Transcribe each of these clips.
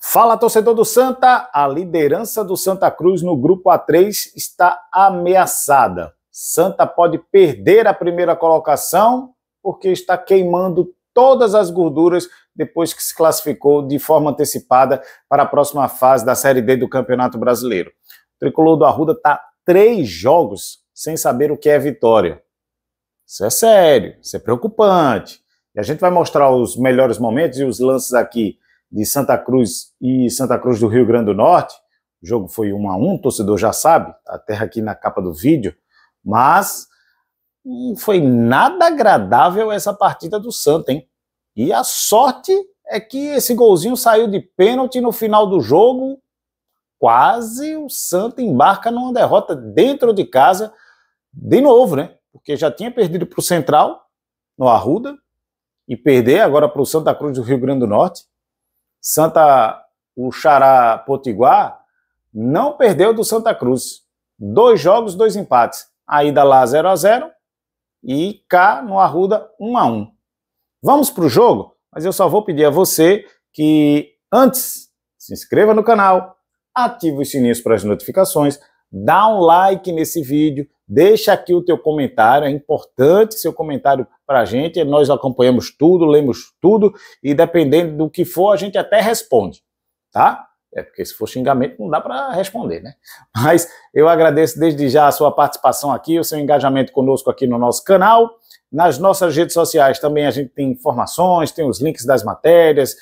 Fala, torcedor do Santa! A liderança do Santa Cruz no grupo A3 está ameaçada. Santa pode perder a primeira colocação porque está queimando todas as gorduras depois que se classificou de forma antecipada para a próxima fase da Série D do Campeonato Brasileiro. O tricolor do Arruda está 3 jogos sem saber o que é vitória. Isso é sério, isso é preocupante. E a gente vai mostrar os melhores momentos e os lances aqui de Santa Cruz e Santa Cruz do Rio Grande do Norte. O jogo foi 1-1, o torcedor já sabe, até aqui na capa do vídeo, mas não foi nada agradável essa partida do Santa, hein? E a sorte é que esse golzinho saiu de pênalti no final do jogo. Quase o Santa embarca numa derrota dentro de casa, de novo, né? Porque já tinha perdido para o Central, no Arruda, e perder agora para o Santa Cruz do Rio Grande do Norte. O Xará Potiguar não perdeu do Santa Cruz. 2 jogos, 2 empates. A ida lá 0-0 e cá no Arruda 1-1. Vamos para o jogo, mas eu só vou pedir a você que antes se inscreva no canal, ative os sininhos para as notificações, dá um like nesse vídeo, deixa aqui o teu comentário, é importante seu comentário para a gente, nós acompanhamos tudo, lemos tudo, e dependendo do que for, a gente até responde, tá? É porque se for xingamento não dá para responder, né? Mas eu agradeço desde já a sua participação aqui, o seu engajamento conosco aqui no nosso canal. Nas nossas redes sociais também a gente tem informações, tem os links das matérias,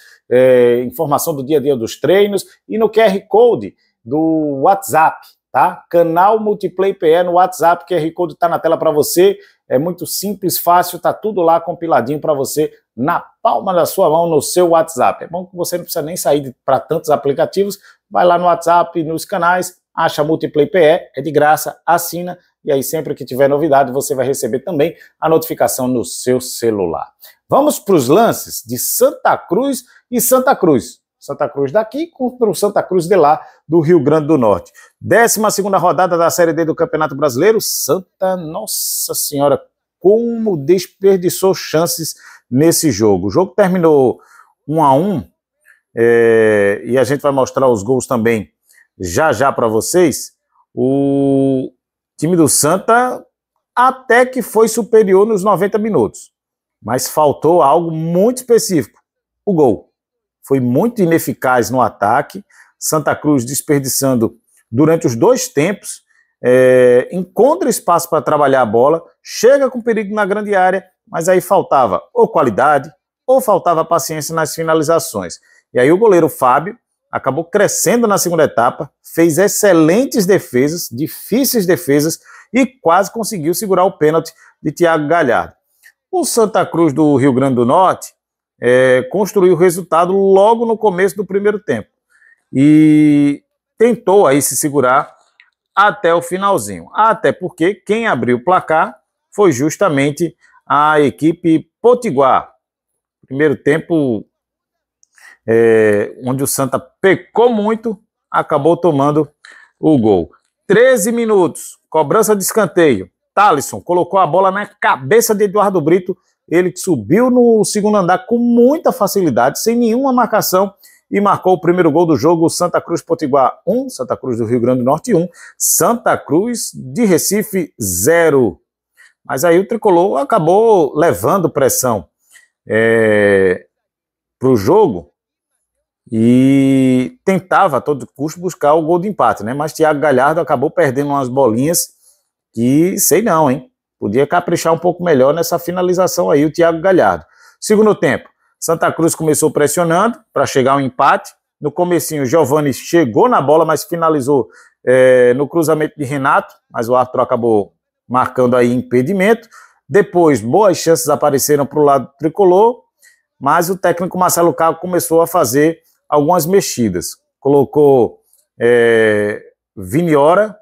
informação do dia a dia dos treinos, e no QR Code do WhatsApp, tá? Canal Multiplay PE no WhatsApp, QR Code está na tela para você, é muito simples, fácil, tá tudo lá compiladinho para você na palma da sua mão no seu WhatsApp. É bom que você não precisa nem sair para tantos aplicativos, vai lá no WhatsApp, nos canais, acha Multiplay PE, é de graça, assina, e aí sempre que tiver novidade você vai receber também a notificação no seu celular. Vamos para os lances de Santa Cruz e Santa Cruz. Santa Cruz daqui contra o Santa Cruz de lá, do Rio Grande do Norte. 12ª rodada da Série D do Campeonato Brasileiro. Santa, nossa senhora, como desperdiçou chances nesse jogo. O jogo terminou 1-1, e a gente vai mostrar os gols também já para vocês. O time do Santa até que foi superior nos 90 minutos, mas faltou algo muito específico, o gol. Foi muito ineficaz no ataque, Santa Cruz desperdiçando durante os 2 tempos, encontra espaço para trabalhar a bola, chega com perigo na grande área, mas aí faltava ou qualidade, ou faltava paciência nas finalizações. E aí o goleiro Fábio acabou crescendo na segunda etapa, fez excelentes defesas, difíceis defesas, e quase conseguiu segurar o pênalti de Thiago Galhardo. O Santa Cruz do Rio Grande do Norte construiu o resultado logo no começo do primeiro tempo e tentou aí se segurar até o finalzinho, até porque quem abriu o placar foi justamente a equipe Potiguar. Primeiro tempo onde o Santa pecou muito, acabou tomando o gol. 13 minutos, cobrança de escanteio, Thalisson colocou a bola na cabeça de Eduardo Brito, ele subiu no segundo andar com muita facilidade, sem nenhuma marcação, e marcou o primeiro gol do jogo. Santa Cruz Potiguar 1, Santa Cruz do Rio Grande do Norte 1, Santa Cruz de Recife 0. Mas aí o tricolor acabou levando pressão para o jogo e tentava a todo custo buscar o gol de empate, né? Mas Thiago Galhardo acabou perdendo umas bolinhas que, sei não, hein? Podia caprichar um pouco melhor nessa finalização aí, o Thiago Galhardo. Segundo tempo, Santa Cruz começou pressionando para chegar ao empate. No comecinho, Giovani chegou na bola, mas finalizou no cruzamento de Renato, mas o árbitro acabou marcando aí impedimento. Depois, boas chances apareceram para o lado tricolor, mas o técnico Marcelo Cabo começou a fazer algumas mexidas. Colocou Viniora,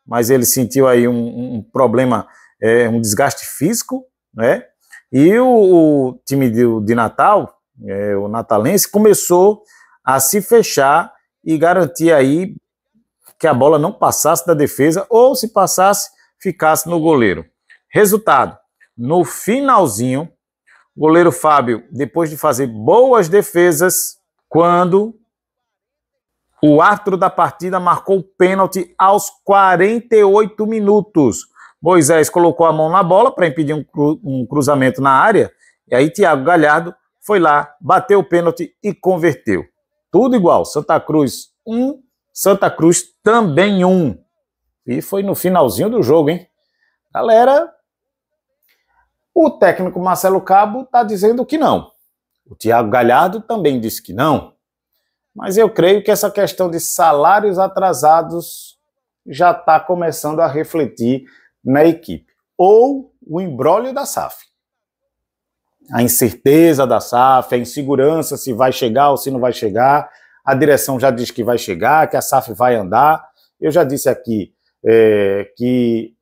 mas ele sentiu aí um problema, um desgaste físico, né? E o time de Natal, o natalense, começou a se fechar e garantir aí que a bola não passasse da defesa, ou se passasse, ficasse no goleiro. Resultado, no finalzinho, o goleiro Fábio, depois de fazer boas defesas, quando O árbitro da partida marcou o pênalti aos 48 minutos. Moisés colocou a mão na bola para impedir um cruzamento na área, e aí Thiago Galhardo foi lá, bateu o pênalti e converteu. Tudo igual, Santa Cruz 1, Santa Cruz também 1. E foi no finalzinho do jogo, hein? Galera, o técnico Marcelo Cabo está dizendo que não. O Thiago Galhardo também disse que não. Mas eu creio que essa questão de salários atrasados já está começando a refletir na equipe. Ou o imbróglio da SAF. A incerteza da SAF, a insegurança se vai chegar ou se não vai chegar. A direção já diz que vai chegar, que a SAF vai andar. Eu já disse aqui que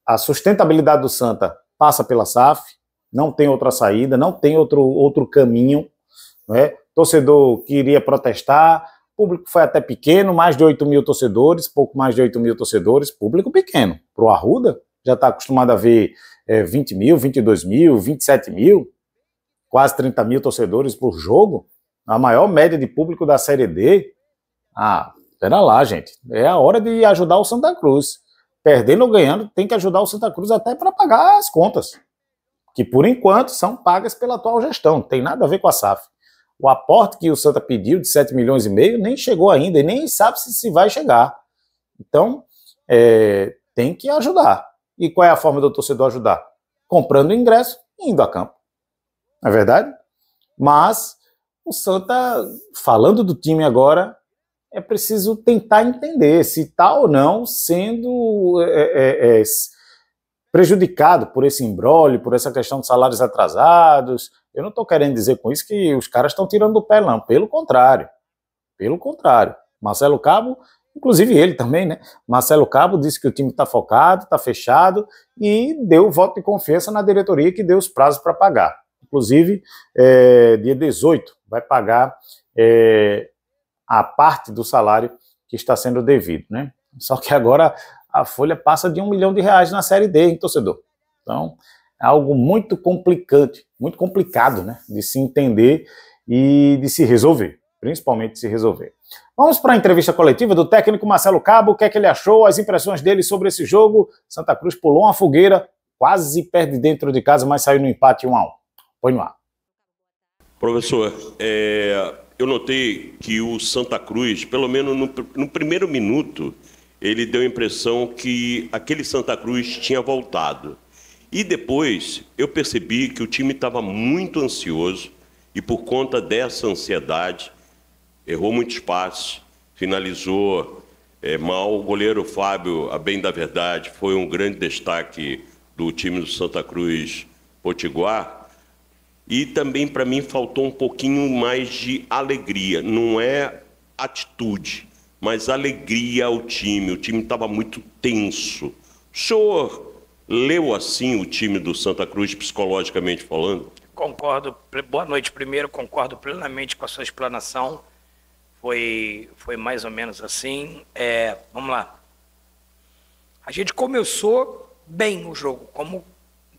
a sustentabilidade do Santa passa pela SAF, não tem outra saída, não tem outro caminho, não é? Torcedor que iria protestar, público foi até pequeno, mais de 8 mil torcedores, pouco mais de 8 mil torcedores, público pequeno. Para o Arruda, já está acostumado a ver 20 mil, 22 mil, 27 mil, quase 30 mil torcedores por jogo, a maior média de público da Série D. Ah, espera lá, gente, é a hora de ajudar o Santa Cruz. Perdendo ou ganhando, tem que ajudar o Santa Cruz até para pagar as contas, que por enquanto são pagas pela atual gestão, não tem nada a ver com a SAF. O aporte que o Santa pediu de 7 milhões e meio nem chegou ainda e nem sabe se vai chegar. Então, tem que ajudar. E qual é a forma do torcedor ajudar? Comprando ingresso e indo a campo. Não é verdade? Mas o Santa, falando do time agora, é preciso tentar entender se está ou não sendo prejudicado por esse imbróglio, por essa questão de salários atrasados. Eu não estou querendo dizer com isso que os caras estão tirando do pé, não. Pelo contrário. Pelo contrário. Marcelo Cabo, inclusive ele também, né? Marcelo Cabo disse que o time está focado, está fechado e deu o voto de confiança na diretoria que deu os prazos para pagar. Inclusive, dia 18 vai pagar a parte do salário que está sendo devido, né? Só que agora a folha passa de R$1 milhão na Série D, hein, torcedor? Então, é algo muito complicado, né, de se entender e de se resolver, principalmente de se resolver. Vamos para a entrevista coletiva do técnico Marcelo Cabo, o que é que ele achou, as impressões dele sobre esse jogo. Santa Cruz pulou uma fogueira, quase perde dentro de casa, mas saiu no empate 1-1. Põe no ar. Professor, eu notei que o Santa Cruz, pelo menos no primeiro minuto, ele deu a impressão que aquele Santa Cruz tinha voltado. E depois eu percebi que o time estava muito ansioso e por conta dessa ansiedade, errou muitos passes, finalizou mal. O goleiro Fábio, a bem da verdade, foi um grande destaque do time do Santa Cruz Potiguar. E também, para mim, faltou um pouquinho mais de alegria. Não é atitude, mas alegria ao time. O time estava muito tenso. O senhor leu assim o time do Santa Cruz, psicologicamente falando? Concordo. Boa noite primeiro. Concordo plenamente com a sua explanação. Foi mais ou menos assim. Vamos lá. A gente começou bem o jogo, como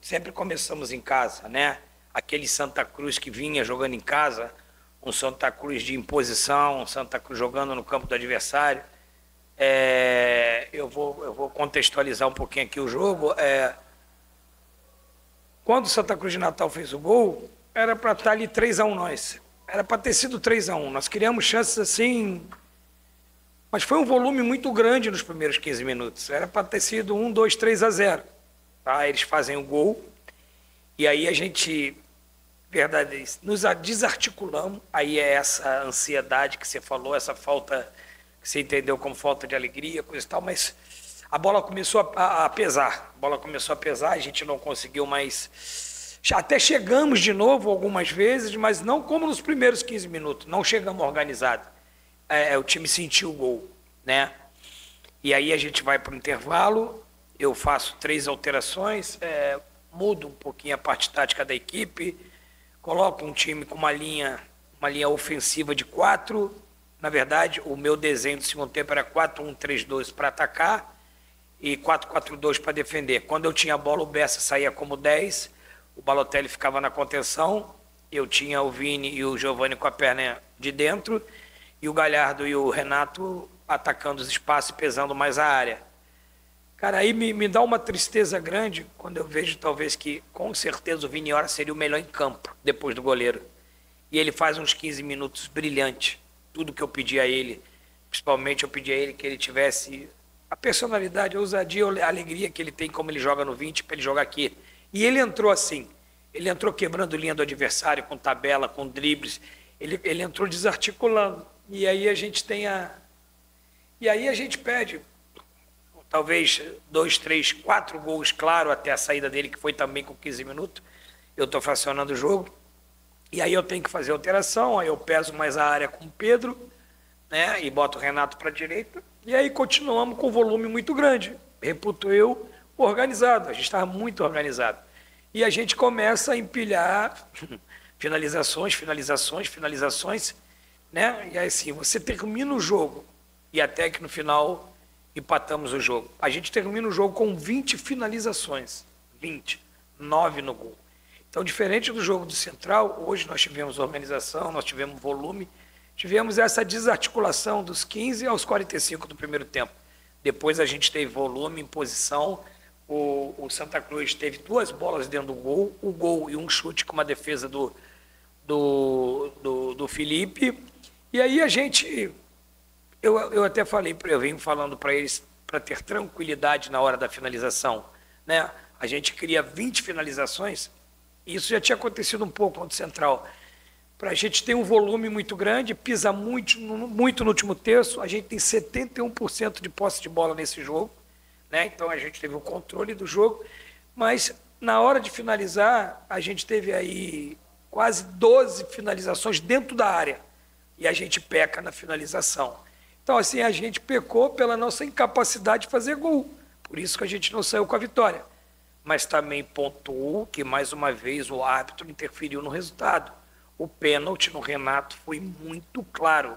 sempre começamos em casa, né? Aquele Santa Cruz que vinha jogando em casa, um Santa Cruz de imposição, um Santa Cruz jogando no campo do adversário. Eu vou contextualizar um pouquinho aqui o jogo. Quando o Santa Cruz de Natal fez o gol, era para estar ali 3-1 nós. Era para ter sido 3-1. Nós criamos chances assim, mas foi um volume muito grande nos primeiros 15 minutos. Era para ter sido 1, 2, 3-0. Tá? Eles fazem o gol. E aí a gente, verdade, nos desarticulamos, aí é essa ansiedade que você falou, essa falta, que você entendeu como falta de alegria, coisa e tal, mas a bola começou a pesar, a gente não conseguiu mais, até chegamos de novo algumas vezes, mas não como nos primeiros 15 minutos, não chegamos organizados, o time sentiu o gol, né? E aí a gente vai para o intervalo, eu faço 3 alterações, mudo um pouquinho a parte tática da equipe, coloco um time com uma linha ofensiva de 4. Na verdade, o meu desenho do segundo tempo era 4-1-3-2 para atacar e 4-4-2 para defender. Quando eu tinha a bola, o Bessa saía como 10, o Balotelli ficava na contenção, eu tinha o Vini e o Giovani com a perna de dentro e o Galhardo e o Renato atacando os espaços e pesando mais a área. Cara, aí me dá uma tristeza grande quando eu vejo talvez que, com certeza, o Viniora seria o melhor em campo, depois do goleiro. E ele faz uns 15 minutos brilhantes. Tudo que eu pedi a ele, principalmente eu pedi a ele que ele tivesse a personalidade, a ousadia, a alegria que ele tem como ele joga no 20 para ele jogar aqui. E ele entrou assim. Ele entrou quebrando linha do adversário, com tabela, com dribles. Ele entrou desarticulando. E aí a gente E aí a gente pede talvez 2, 3, 4 gols, claro, até a saída dele, que foi também com 15 minutos. Eu estou fracionando o jogo. E aí eu tenho que fazer alteração, aí eu peso mais a área com o Pedro, né, e boto o Renato para a direita. E aí continuamos com um volume muito grande. Reputo eu, organizado. A gente estava muito organizado. E a gente começa a empilhar finalizações, né? E aí assim, você termina o jogo e até que no final empatamos o jogo. A gente termina o jogo com 20 finalizações, 20, 9 no gol. Então, diferente do jogo do Central, hoje nós tivemos organização, nós tivemos volume, tivemos essa desarticulação dos 15 aos 45 do primeiro tempo. Depois a gente teve volume, imposição. O Santa Cruz teve 2 bolas dentro do gol, o gol e um chute com uma defesa do Felipe. E aí a gente, eu até falei, eu venho falando para eles, para ter tranquilidade na hora da finalização, né? A gente cria 20 finalizações, isso já tinha acontecido um pouco contra o Central. Para a gente ter um volume muito grande, pisa muito no último terço, a gente tem 71% de posse de bola nesse jogo, né? Então a gente teve o controle do jogo, mas na hora de finalizar, a gente teve aí quase 12 finalizações dentro da área, e a gente peca na finalização. Então, assim, a gente pecou pela nossa incapacidade de fazer gol, por isso que a gente não saiu com a vitória. Mas também pontuou que, mais uma vez, o árbitro interferiu no resultado. O pênalti no Renato foi muito claro,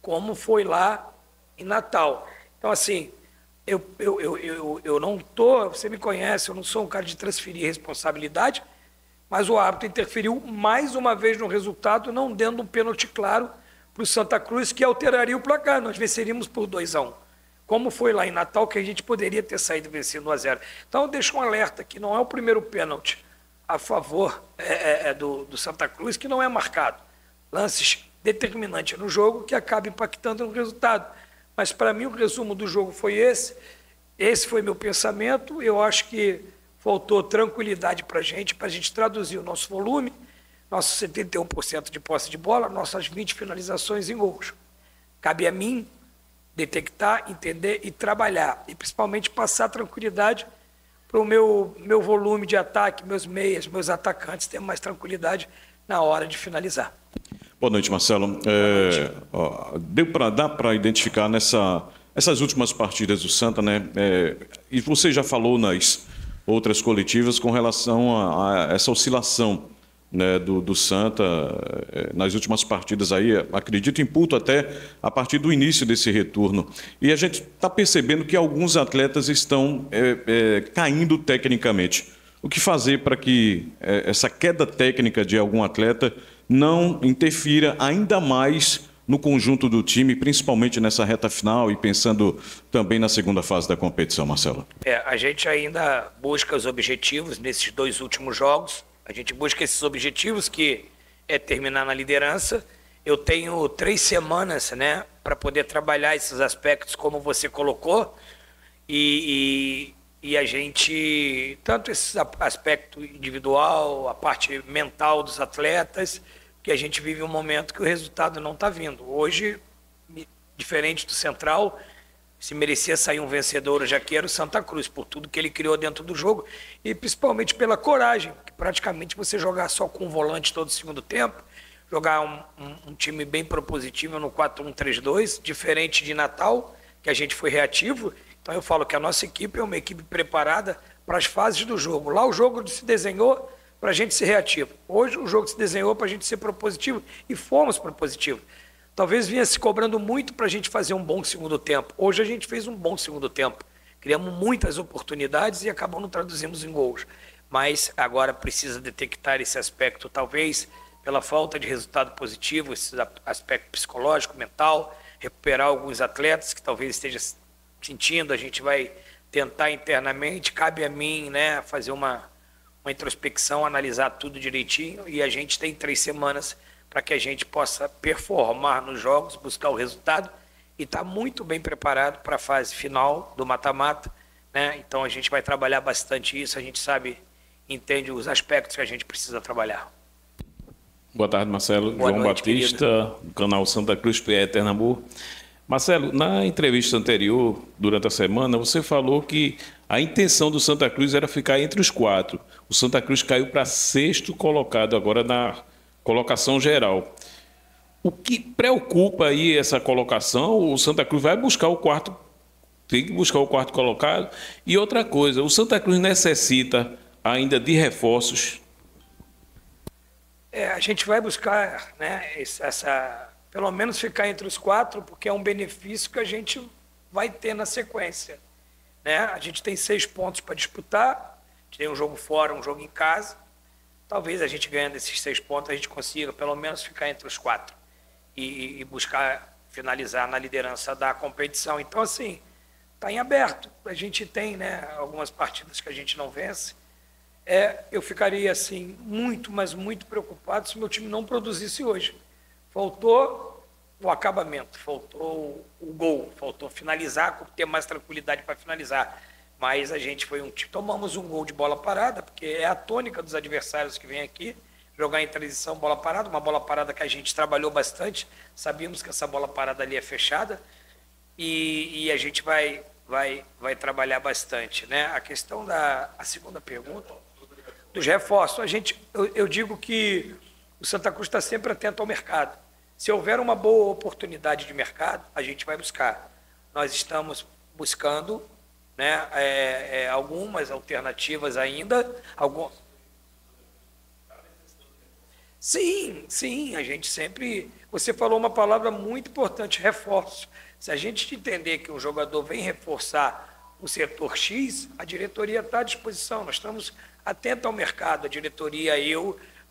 como foi lá em Natal. Então, assim, eu não estou, você me conhece, eu não sou um cara de transferir responsabilidade, mas o árbitro interferiu mais uma vez no resultado, não dando um pênalti claro para o Santa Cruz, que alteraria o placar. Nós venceríamos por 2-1. Como foi lá em Natal, que a gente poderia ter saído vencendo 1-0. Então, eu deixo um alerta que não é o primeiro pênalti a favor do Santa Cruz, que não é marcado. Lances determinantes no jogo que acabam impactando no resultado. Mas, para mim, o resumo do jogo foi esse. Esse foi meu pensamento. Eu acho que faltou tranquilidade para a gente traduzir o nosso volume, nosso 71% de posse de bola, nossas 20 finalizações em gols. Cabe a mim detectar, entender e trabalhar, e principalmente passar tranquilidade para o meu volume de ataque, meus meias, meus atacantes terem mais tranquilidade na hora de finalizar. Boa noite, Marcelo. Dá para identificar essas últimas partidas do Santa, né? E você já falou nas outras coletivas com relação a essa oscilação, né, do Santa nas últimas partidas aí, acredito em ponto até a partir do início desse retorno. E a gente está percebendo que alguns atletas estão caindo tecnicamente. O que fazer para que essa queda técnica de algum atleta não interfira ainda mais no conjunto do time, principalmente nessa reta final e pensando também na segunda fase da competição, Marcelo? A gente ainda busca os objetivos nesses 2 últimos jogos. A gente busca esses objetivos, que é terminar na liderança. Eu tenho 3 semanas, né, para poder trabalhar esses aspectos, como você colocou, e a gente, tanto esse aspecto individual, a parte mental dos atletas, que a gente vive um momento que o resultado não está vindo. Hoje, diferente do Central, se merecia sair um vencedor, já que era o Santa Cruz, por tudo que ele criou dentro do jogo, e principalmente pela coragem, que praticamente você jogar só com um volante todo o segundo tempo, jogar um time bem propositivo no 4-1-3-2, diferente de Natal, que a gente foi reativo. Então eu falo que a nossa equipe é uma equipe preparada para as fases do jogo. Lá o jogo se desenhou para a gente ser reativo. Hoje o jogo se desenhou para a gente ser propositivo, e fomos propositivos. Talvez vinha se cobrando muito para a gente fazer um bom segundo tempo. Hoje a gente fez um bom segundo tempo. Criamos muitas oportunidades e acabamos não traduzimos em gols. Mas agora precisa detectar esse aspecto, talvez pela falta de resultado positivo, esse aspecto psicológico, mental, recuperar alguns atletas que talvez esteja sentindo, a gente vai tentar internamente, cabe a mim, né, fazer uma introspecção, analisar tudo direitinho, e a gente tem 3 semanas para que a gente possa performar nos jogos, buscar o resultado, e está muito bem preparado para a fase final do mata-mata, né? Então a gente vai trabalhar bastante isso, a gente sabe, entende os aspectos que a gente precisa trabalhar. Boa tarde, Marcelo. Boa João noite, Batista, do canal Santa Cruz PE Pernambuco. Marcelo, na entrevista anterior, durante a semana, você falou que a intenção do Santa Cruz era ficar entre os 4. O Santa Cruz caiu para 6º colocado agora na colocação geral. O que preocupa aí essa colocação? O Santa Cruz vai buscar o 4, tem que buscar o 4º colocado. E outra coisa, o Santa Cruz necessita ainda de reforços? A gente vai buscar, né, pelo menos ficar entre os 4, porque é um benefício que a gente vai ter na sequência, né? A gente tem 6 pontos para disputar, a gente tem um jogo fora, um jogo em casa. Talvez a gente ganhando esses 6 pontos, a gente consiga pelo menos ficar entre os 4 e buscar finalizar na liderança da competição. Então, assim, está em aberto. A gente tem, né, algumas partidas que a gente não vence. Eu ficaria, assim, muito, mas muito preocupado se meu time não produzisse hoje. Faltou o acabamento, faltou o gol, faltou finalizar, ter mais tranquilidade para finalizar. Mas a gente foi tomamos um gol de bola parada, porque é a tônica dos adversários que vêm aqui, jogar em transição, bola parada, uma bola parada que a gente trabalhou bastante, sabíamos que essa bola parada ali é fechada, e a gente vai trabalhar bastante, né? A questão a segunda pergunta, dos reforços, eu digo que o Santa Cruz está sempre atento ao mercado. Se houver uma boa oportunidade de mercado, a gente vai buscar. Nós estamos buscando, né, algumas alternativas ainda. Sim, a gente sempre... Você falou uma palavra muito importante, reforço. Se a gente entender que um jogador vem reforçar o setor X, a diretoria está à disposição. Nós estamos atentos ao mercado, a diretoria,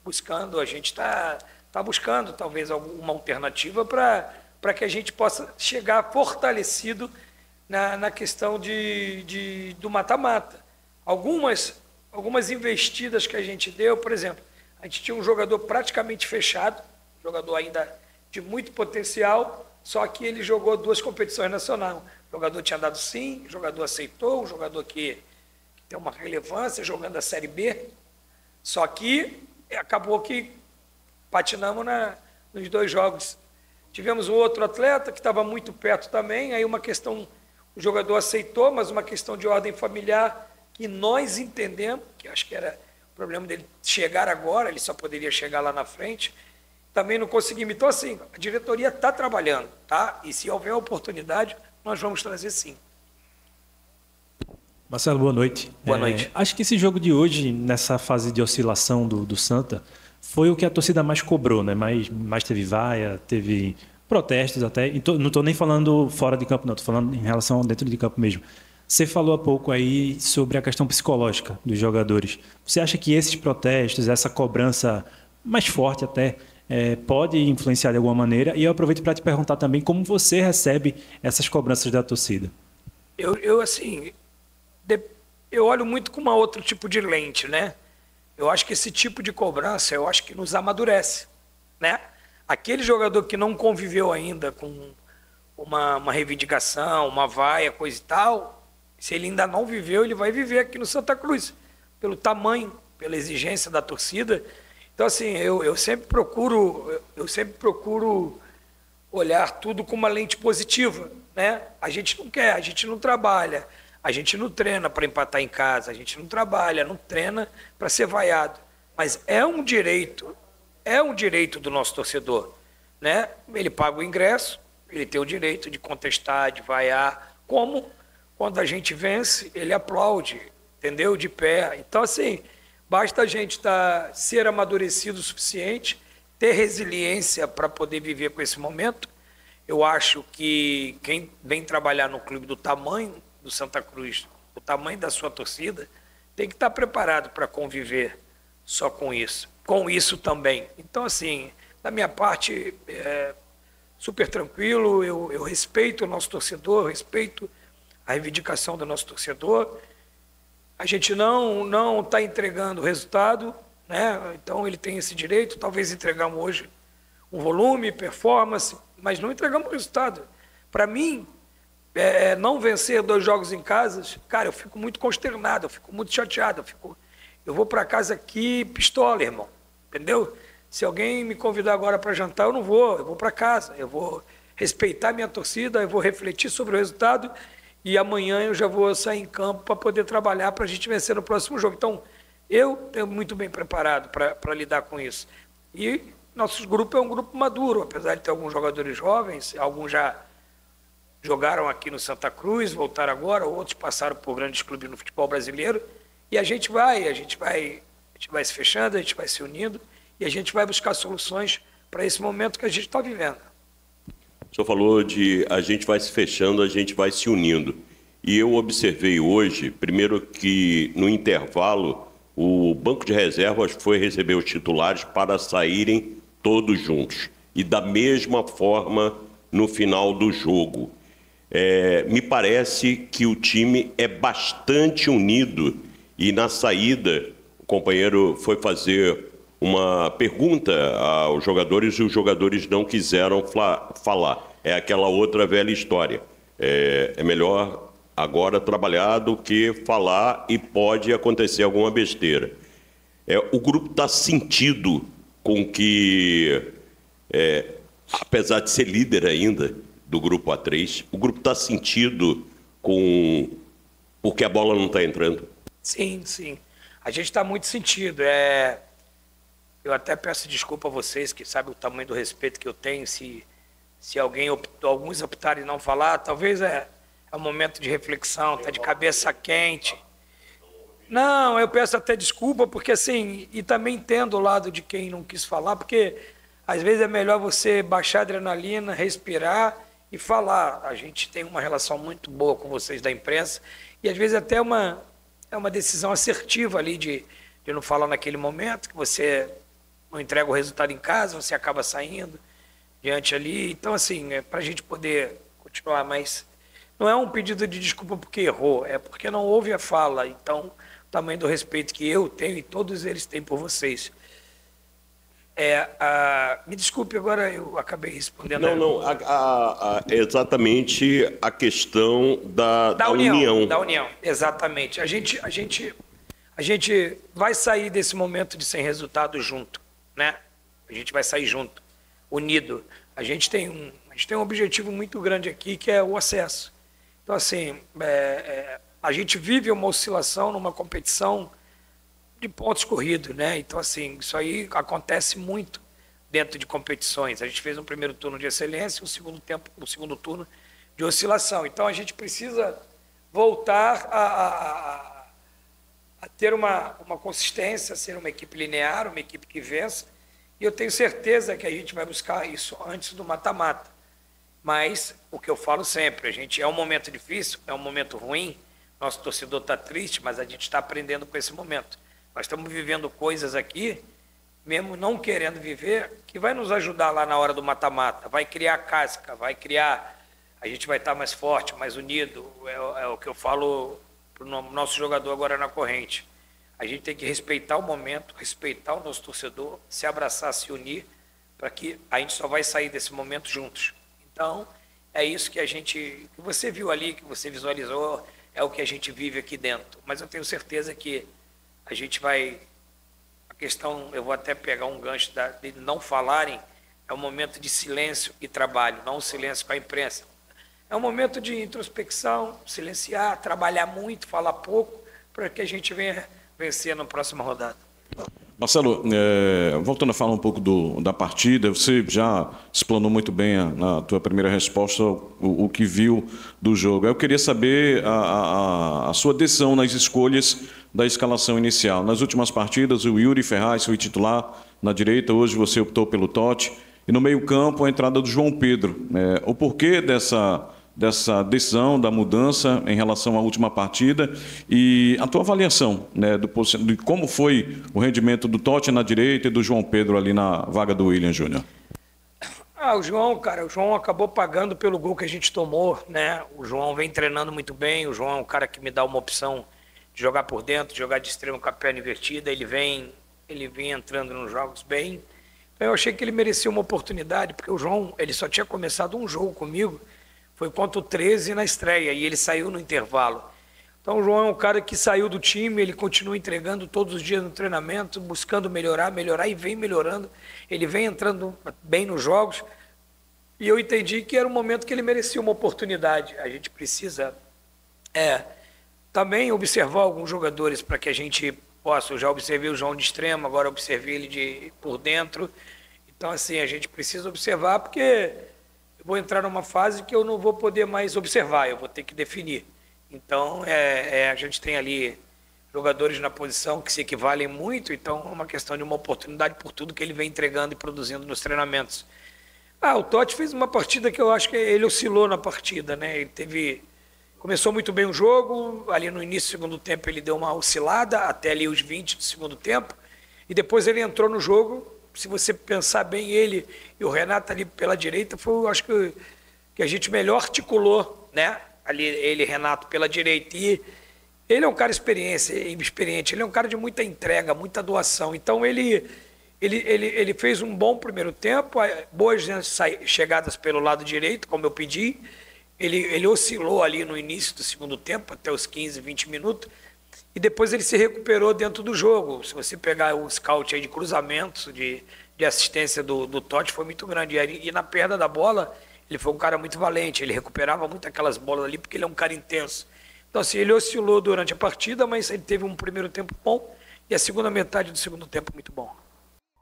buscando, a gente está buscando talvez alguma alternativa para que a gente possa chegar fortalecido na questão do mata-mata. Algumas investidas que a gente deu, por exemplo, a gente tinha um jogador praticamente fechado, jogador ainda de muito potencial, só que ele jogou 2 competições nacionais. O jogador tinha dado sim, o jogador aceitou, um jogador que tem uma relevância, jogando a Série B, só que acabou que patinamos nos 2 jogos. Tivemos um outro atleta que estava muito perto também, aí uma questão, o jogador aceitou, mas uma questão de ordem familiar que nós entendemos, que acho que era o problema dele chegar agora, ele só poderia chegar lá na frente, também não conseguimos. Então, assim, a diretoria está trabalhando, tá? E se houver oportunidade, nós vamos trazer sim. Marcelo, boa noite. Boa noite. Acho que esse jogo de hoje, nessa fase de oscilação do Santa, foi o que a torcida mais cobrou, né? Mais teve vaia, teve protestos até. Não estou nem falando fora de campo, não. Estou falando em relação dentro de campo mesmo. Você falou há pouco aí sobre a questão psicológica dos jogadores. Você acha que esses protestos, essa cobrança mais forte até, pode influenciar de alguma maneira? E eu aproveito para te perguntar também como você recebe essas cobranças da torcida. Eu olho muito com uma outro tipo de lente, né? Eu acho que esse tipo de cobrança, eu acho que nos amadurece, né? Aquele jogador que não conviveu ainda com uma reivindicação, uma vaia, coisa e tal, se ele ainda não viveu, ele vai viver aqui no Santa Cruz, pelo tamanho, pela exigência da torcida. Então, assim, eu sempre procuro olhar tudo com uma lente positiva, né? A gente não quer, a gente não trabalha, a gente não treina para empatar em casa, a gente não trabalha, não treina para ser vaiado. Mas é um direito do nosso torcedor, né? Ele paga o ingresso, ele tem o direito de contestar, de vaiar, como quando a gente vence, ele aplaude, entendeu? De pé. Então, assim, basta a gente ser amadurecido o suficiente, ter resiliência para poder viver com esse momento. Eu acho que quem vem trabalhar no clube do tamanho do Santa Cruz, o tamanho da sua torcida, tem que estar preparado para conviver só com isso. com isso também. Então, assim, da minha parte, super tranquilo, eu respeito o nosso torcedor, respeito a reivindicação do nosso torcedor. A gente não está entregando o resultado, né? Então ele tem esse direito, talvez entregamos hoje um volume, performance, mas não entregamos o resultado. Para mim, não vencer 2 jogos em casa, cara, eu fico muito consternado, eu fico muito chateado, eu vou para casa aqui pistola, irmão, entendeu? Se alguém me convidar agora para jantar, eu vou para casa, eu vou respeitar minha torcida, eu vou refletir sobre o resultado e amanhã eu já vou sair em campo para poder trabalhar para a gente vencer no próximo jogo. Então, eu estou muito bem preparado para lidar com isso. E nosso grupo é um grupo maduro, apesar de ter alguns jogadores jovens, alguns já jogaram aqui no Santa Cruz, voltaram agora, outros passaram por grandes clubes no futebol brasileiro, e a gente vai se fechando, a gente vai se unindo, e a gente vai buscar soluções para esse momento que a gente está vivendo. O senhor falou de a gente vai se fechando, a gente vai se unindo. E eu observei hoje, primeiro que no intervalo, o banco de reservas foi receber os titulares para saírem todos juntos. E da mesma forma no final do jogo. Me parece que o time é bastante unido e na saída o companheiro foi fazer uma pergunta aos jogadores e os jogadores não quiseram falar. É aquela outra velha história. É melhor agora trabalhar do que falar e pode acontecer alguma besteira. O grupo está sentido com que, apesar de ser líder ainda do grupo A3, o grupo está sentido com porque a bola não está entrando. Sim. A gente está muito sentido. Eu até peço desculpa a vocês, que sabem o tamanho do respeito que eu tenho, se alguns optarem em não falar, talvez é um momento de reflexão, está de cabeça quente. Não, eu peço até desculpa, porque assim, e também entendo o lado de quem não quis falar, porque às vezes é melhor você baixar a adrenalina, respirar e falar. A gente tem uma relação muito boa com vocês da imprensa, e às vezes até é uma decisão assertiva ali de não falar naquele momento, que você não entrega o resultado em casa, você acaba saindo diante ali. Então, assim, para a gente poder continuar, mas não é um pedido de desculpa porque errou, é porque não houve a fala. Então, o tamanho do respeito que eu tenho e todos eles têm por vocês. Me desculpe, agora eu acabei respondendo. Não, exatamente a questão da união. Da união, exatamente. A gente vai sair desse momento de sem resultado junto, né? A gente vai sair junto, unido. A gente tem um objetivo muito grande aqui, que é o acesso. Então, assim, a gente vive uma oscilação numa competição de pontos corridos, né? Então, assim, isso aí acontece muito dentro de competições. A gente fez um primeiro turno de excelência e um segundo turno de oscilação. Então, a gente precisa voltar a ter uma consistência, ser uma equipe linear, uma equipe que vença. E eu tenho certeza que a gente vai buscar isso antes do mata-mata. Mas, o que eu falo sempre, é um momento difícil, é um momento ruim, nosso torcedor está triste, mas a gente está aprendendo com esse momento. Nós estamos vivendo coisas aqui, mesmo não querendo viver, que vai nos ajudar lá na hora do mata-mata, vai criar casca, a gente vai estar mais forte, mais unido, é o que eu falo para o nosso jogador agora na corrente. A gente tem que respeitar o momento, respeitar o nosso torcedor, se abraçar, se unir, para que a gente só vai sair desse momento juntos. Então, é isso que que você viu ali, que você visualizou, é o que a gente vive aqui dentro. Mas eu tenho certeza que a gente vai... A questão, eu vou até pegar um gancho de não falarem, é um momento de silêncio e trabalho, não um silêncio com a imprensa. É um momento de introspecção, silenciar, trabalhar muito, falar pouco, para que a gente venha vencer na próxima rodada. Marcelo, voltando a falar um pouco da partida, você já explanou muito bem na tua primeira resposta o que viu do jogo. Eu queria saber a sua decisão nas escolhas da escalação inicial. Nas últimas partidas, o Yuri Ferraz foi titular na direita, hoje você optou pelo Totti. E no meio-campo, a entrada do João Pedro. O porquê dessa dessa decisão, da mudança em relação à última partida e a tua avaliação, né, de como foi o rendimento do Totti na direita e do João Pedro ali na vaga do William Júnior. O João acabou pagando pelo gol que a gente tomou, né? O João vem treinando muito bem, o João é um cara que me dá uma opção de jogar por dentro, de jogar de extremo com a perna invertida, ele vem entrando nos jogos bem. Então eu achei que ele merecia uma oportunidade, porque o João, ele só tinha começado um jogo comigo, foi contra o 13 na estreia, e ele saiu no intervalo. Então o João é um cara que saiu do time, ele continua entregando todos os dias no treinamento, buscando melhorar e vem melhorando. Ele vem entrando bem nos jogos e eu entendi que era um momento que ele merecia uma oportunidade. A gente precisa também observar alguns jogadores para que a gente possa. Eu já observei o João de extremo, agora observei ele por dentro. Então, assim, a gente precisa observar porque eu vou entrar numa fase que eu não vou poder mais observar, eu vou ter que definir. Então, a gente tem ali jogadores na posição que se equivalem muito, então é uma questão de uma oportunidade por tudo que ele vem entregando e produzindo nos treinamentos. O Totti fez uma partida que eu acho que ele oscilou na partida, né? Ele começou muito bem o jogo, ali no início do segundo tempo ele deu uma oscilada, até ali os 20 do segundo tempo, e depois ele entrou no jogo. Se você pensar bem, ele e o Renato ali pela direita, foi, eu acho que a gente melhor articulou, né? Ali ele, Renato, pela direita, e ele é um cara experiente, ele é um cara de muita entrega, muita doação, então ele fez um bom primeiro tempo, boas chegadas pelo lado direito, como eu pedi, ele oscilou ali no início do segundo tempo, até os 15, 20 minutos, e depois ele se recuperou dentro do jogo. Se você pegar o scout aí de cruzamentos, de assistência do Totti, foi muito grande, e na perda da bola, ele foi um cara muito valente, ele recuperava muito aquelas bolas ali, porque ele é um cara intenso. Então, assim, ele oscilou durante a partida, mas ele teve um primeiro tempo bom e a segunda metade do segundo tempo muito bom.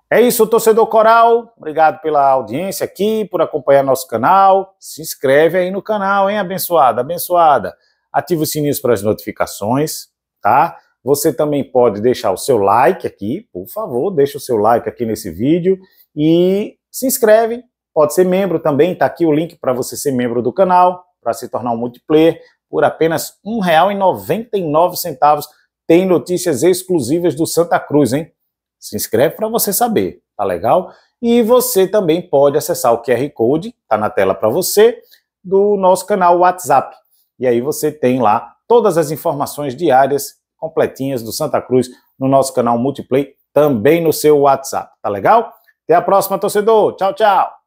É isso, torcedor coral. Obrigado pela audiência aqui, por acompanhar nosso canal. Se inscreve aí no canal, hein, abençoada, abençoada. Ativa os sininhos para as notificações, tá? Você também pode deixar o seu like aqui, por favor, deixa o seu like aqui nesse vídeo e se inscreve. Pode ser membro também, tá aqui o link para você ser membro do canal, para se tornar um multiplayer, por apenas R$ 1,99. Tem notícias exclusivas do Santa Cruz, hein? Se inscreve para você saber, tá legal? E você também pode acessar o QR Code, tá na tela para você, do nosso canal WhatsApp. E aí você tem lá todas as informações diárias, completinhas do Santa Cruz, no nosso canal Multiplay, também no seu WhatsApp, tá legal? Até a próxima, torcedor. Tchau, tchau.